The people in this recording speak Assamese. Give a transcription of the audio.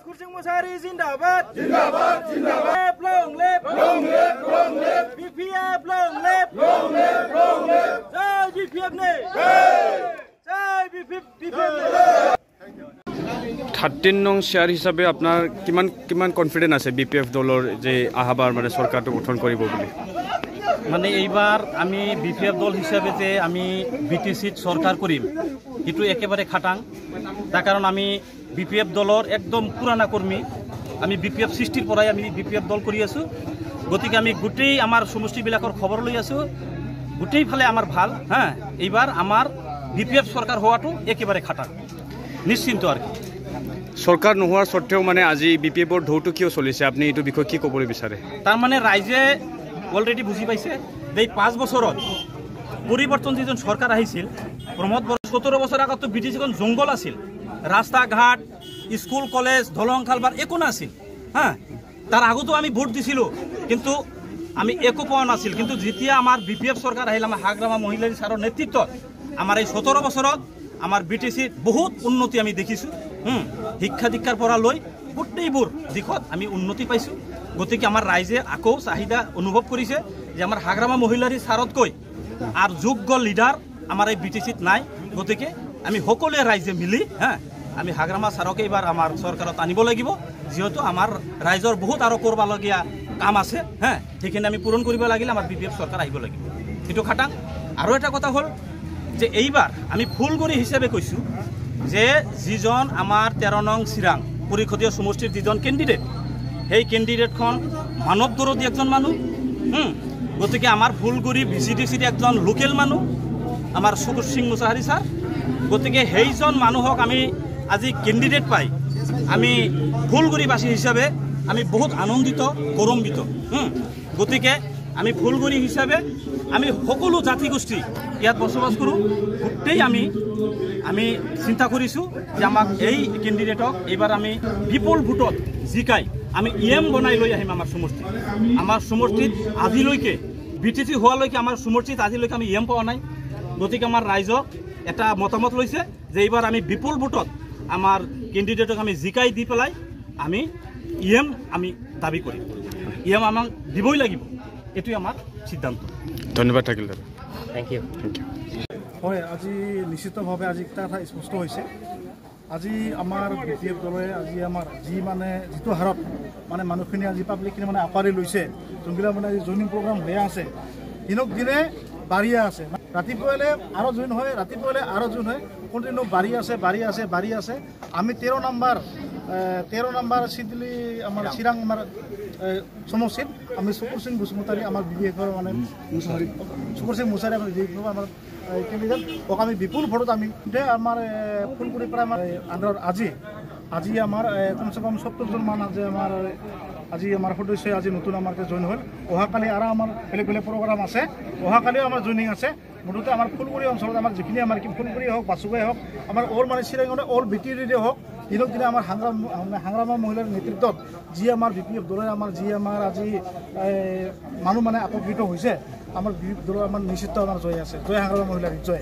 Kursing Musari Zindabad. Zindabad. Zindabad. Long live. Long live. Long live. BPF long live. Long live. Long live. Jai BPF ne. Jai BPF ne. 13 নং শেয়ার হিসাবে আপনার কিমান কনফিডেন্ট আছে বিপিএফ দলৰ যে আহাবাৰ মানে সৰকাৰটো গঠন কৰিব বুলি মানে এইবার আমি বিপিএফ দল হিসাবে যে আমি বিটিসিত সরকার করিম এটু একেবারে খাটাং তার কারণ আমি বিপিএফ দলর একদম পুরানা কর্মী আমি বিপিএফ সৃষ্টির পৰাই আমি বিপিএফ দল কৰি আছো গতিকে আমি গোটেই আমাৰ সমষ্টিবিলাকৰ খবৰ লৈ আছো গোটেই ফালে আমাৰ ভাল হ্যাঁ এইবাৰ আমাৰ বিপিএফ সৰকাৰ হওয়াটো একেবাৰে খাটাং নিশ্চিন্ত আৰ কি সৰকাৰ নোহোৱাৰ সত্ত্বেও মানে আজি বিপিএফৰ ঢৌটো কিয় চলিছে আপনি এইটো বিষয় কি ক'বলৈ বিচাৰে তাৰ মানে ৰাইজে অলৰেডি বুঝি পাইছে যে 5 বছৰত পরিবর্তন যেজন সরকার আহিছিল প্রমোদ বড় 17 বছর আগত তো ব্রিটিশখন জঙ্গল আছিল রাস্তা ঘাট স্কুল কলেজ দলং খালবার একো নাছিল হ্যাঁ তার আগতো আমি ভোট দিছিল কিন্তু আমি একো পাওয়া নাছিল কিন্তু যেতিয়া আমার বিপিএফ সরকার আহিল আমার হাগ্রামা মহিলারী সাৰৰ নেতৃত্বত আমাৰ এই 17 বছৰত আমাৰ বিটিসিৰ বহুত উন্নতি আমি দেখিছো শিক্ষা দীক্ষাৰ পৰা লৈ গোটেইবোৰ দিশত আমি উন্নতি পাইছো গতিকে আমাৰ ৰাইজে আকৌ চাহিদা অনুভব কৰিছে যে আমাৰ হাগ্ৰামা মহিলাৰী সাৰতকৈ আৰ যোগ্য লিডাৰ আমাৰ এই বিটিসিত নাই গতিকে আমি সকলোৱে ৰাইজে মিলি হ্যাঁ আমি হাগ্ৰামা সাৰকে এবাৰ আমাৰ সৰকাৰত আনিব লাগিব যেহেতু আমাৰ ৰাইজৰ বহুত আৰু কৰবালগীয়া কাম আছে হ্যাঁ সেইখিনি আমি পূৰণ কৰিব লাগিলে আমাৰ বিপিএফ সৰকাৰ আহিব লাগিব এটো খাটাং আৰু এটা কথা হল যে এইবাৰ আমি ফুলগুৰি হিসাবে কৈছো যে যিজন আমাৰ 13 নং চিৰাং পৰিষদীয় সমষ্টিৰ যিজন ক্যান্ডিডেট সেই ক্যান্ডিডেটখন মানৱ দৰদী একজন মানুহ গতিকে আমাৰ ফুলগুৰি ভিচিডিসিৰ একজন লোকেল মানুহ আমাৰ সুকুৰ সিং মুসাহাৰি স্যাৰ গতিকে সেইজন মানুহক আমি আজি ক্যান্ডিডেট পাই আমি ফুলগুৰিবাসী হিসাবে আমি বহুত আনন্দিত গৌৰৱান্বিত গতিকে আমি ফুলগুৰি হিসাবে আমি সকলো জাতিগোষ্ঠী ইয়াত বসবাস কৰোঁ গোটেই আমি চিন্তা কৰিছোঁ যে আমাক এই ক্যান্ডিডেটক এইবাৰ আমি বিপুল ভোটত জিকাই আমি ইএম বনাই লৈ আহিম আমাৰ সমষ্টিত আজিলৈকে বিটিসি হোৱালৈকে আমাৰ সমষ্টিত আজিলৈকে আমি ইএম পোৱা নাই গতিকে আমাৰ ৰাইজক এটা মতামত লৈছে যে এইবাৰ আমি বিপুল ভোটত আমাৰ ক্যান্ডিডেটক আমি জিকাই দি পেলাই আমি ইএম আমি দাবী কৰিম ইএম আমাক দিবই লাগিব এটুই আমাৰ সিদ্ধান্ত ধন্যবাদ থাকিল দাদা থ্যাংক ইউ হয় আজি নিশ্চিতভাৱে আজি এটা কথা স্পষ্ট হৈছে আজি আমাৰ বিপিএফ দলে আজি আমাৰ যিটো হাৰত মানে মানুহখিনি আজি পাব্লিকখিনি মানে আপাৰি লৈছে যোনবিলাক মানে জইনিং প্ৰগ্ৰাম হৈ আছে দিনক দিনে বাঢ়িয়ে আছে ৰাতিপুৱালে আৰু জইন হয় ৰাতিপুৱালে আৰু জইন হয় কণ্টিনিউ বাঢ়ি আছে আমি 13 নম্বৰ সিদ্ধলি আমাৰ চিৰাং আমাৰ সমষ্টিত আমি সুকুর সিং বসুমতারি আমার বিপিএফর মানে সুকুর সিং মুসারি আমার বিপিএফ আমার ক্যান্ডিডেট ওকে আমি বিপুল ভোটত আমি আমার ফুলগুড়ির পৰা আমার আন্ডার আজি আমার কমসে কম 70 জন মান আছে আমার আজি আমার সদস্য আজি নতুন আমার জইন হল অহাকালি আর আমার বেলেগ প্রোগ্রাম আছে অহাকালিও আমার জইনিং আছে মুঠতে আমার ফুলগুড়ি অঞ্চলত আমার যিখিনি আমার কি ফুলগুড়ি হোক বাসুগাই হোক আমার অল মানে চিৰাঙতে অল বিটিৰে হোক দিনক দিনে আমার হাগ্রামা মহিলার নেতৃত্বত যি আমার বিপিএফ দলের আমার যি আমার আজি মানুষ মানে আকর্ষিত হয়েছে আমার বিপিএফ দলের আমার নিশ্চিত আমার জয় আছে জয় হাগ্রামা মহিলার জয়